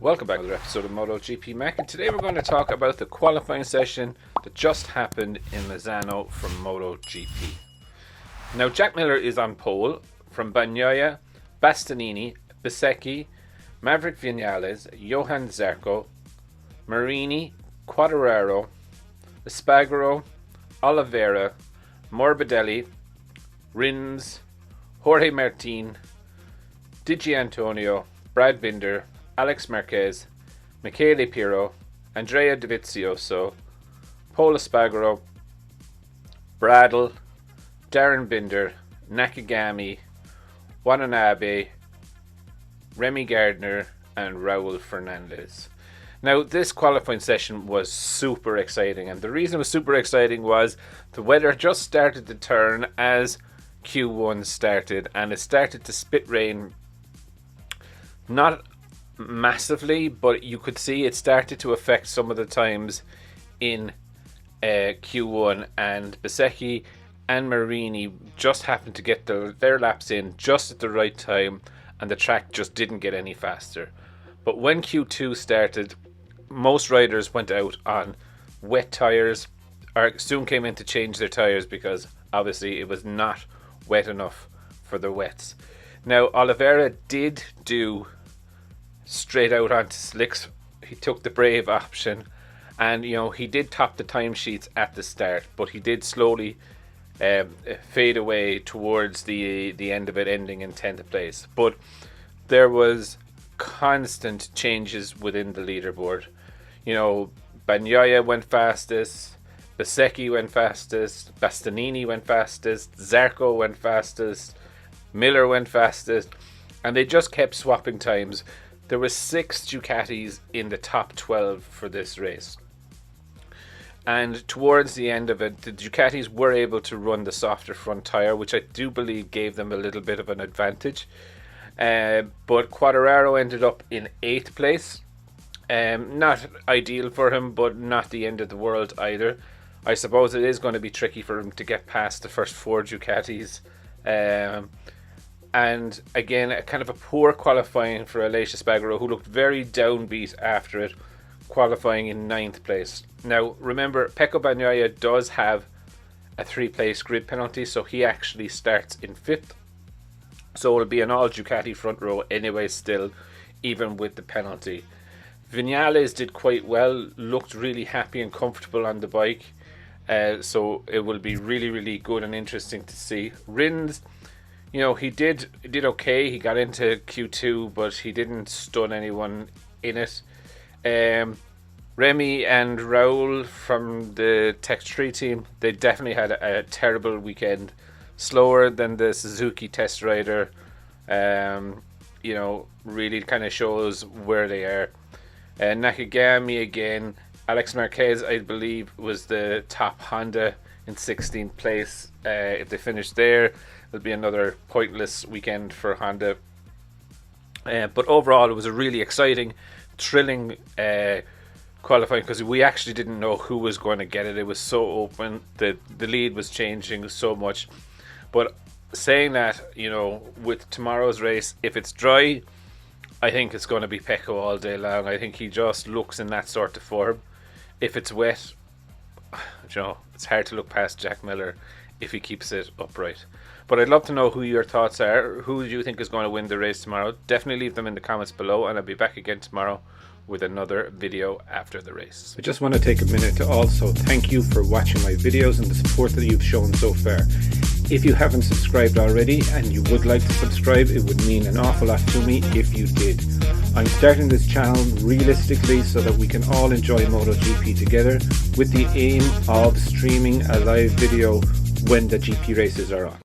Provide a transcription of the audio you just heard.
Welcome back to another episode of MotoGP Mac, and today we're going to talk about the qualifying session that just happened in Misano from MotoGP. Now, Jack Miller is on pole from Bagnaia, Bastianini, Bezzecchi, Maverick Viñales, Johan Zarco, Marini, Quartararo, Espargaro, Oliveira, Morbidelli, Rins, Jorge Martin, Di Giannantonio, Brad Binder, Alex Marquez, Michele Pirro, Andrea Dovizioso, Pol Espargaro, Bradl, Darren Binder, Nakagami, Watanabe, Remy Gardner, and Raul Fernandez. Now, this qualifying session was super exciting, and the reason it was super exciting was the weather just started to turn as Q1 started, and it started to spit rain. Not massively, but you could see it started to affect some of the times in Q1, and Bezzecchi and Marini just happened to get their laps in just at the right time, and the track just didn't get any faster. But when Q2 started, most riders went out on wet tyres, or soon came in to change their tyres because obviously it was not wet enough for the wets. Now, Oliveira did do straight out onto slicks. He took the brave option, and he did top the timesheets at the start, but he did slowly fade away towards the end of it, ending in 10th place. But there was constant changes within the leaderboard. Bagnaia went fastest, Bezzecchi went fastest, Bastianini went fastest, Zarco went fastest, Miller went fastest, and they just kept swapping times. There were 6 Ducatis in the top 12 for this race. And towards the end of it, the Ducatis were able to run the softer front tyre, which I do believe gave them a little bit of an advantage. But Quartararo ended up in 8th place. Not ideal for him, but not the end of the world either. I suppose it is going to be tricky for him to get past the first 4 Ducatis. And again, a kind of a poor qualifying for Aleix Espargaro, who looked very downbeat after it, qualifying in 9th place. Now, remember, Pecco Bagnaia does have a 3-place grid penalty, so he actually starts in 5th. So it'll be an all Ducati front row anyway still, even with the penalty. Viñales did quite well, looked really happy and comfortable on the bike. So it will be really, really good and interesting to see. Rins, he did okay. He got into Q2, but he didn't stun anyone in it. Remy and Raul from the Tech 3 team, they definitely had a terrible weekend. Slower than the Suzuki test rider. Really kind of shows where they are. Nakagami again. Alex Marquez, I believe, was the top Honda in 16th place. If they finish there, it'll be another pointless weekend for Honda. But overall, it was a really exciting, thrilling qualifying, because we actually didn't know who was going to get it. It was so open. The lead was changing so much. But saying that, with tomorrow's race, if it's dry, I think it's going to be Pecco all day long. I think he just looks in that sort of form. If it's wet, it's hard to look past Jack Miller if he keeps it upright. But I'd love to know who your thoughts are. Who do you think is going to win the race tomorrow? Definitely leave them in the comments below, and I'll be back again tomorrow with another video after the race. I just want to take a minute to also thank you for watching my videos and the support that you've shown so far. If you haven't subscribed already and you would like to subscribe, it would mean an awful lot to me if you did. I'm starting this channel realistically so that we can all enjoy MotoGP together, with the aim of streaming a live video when the GP races are on.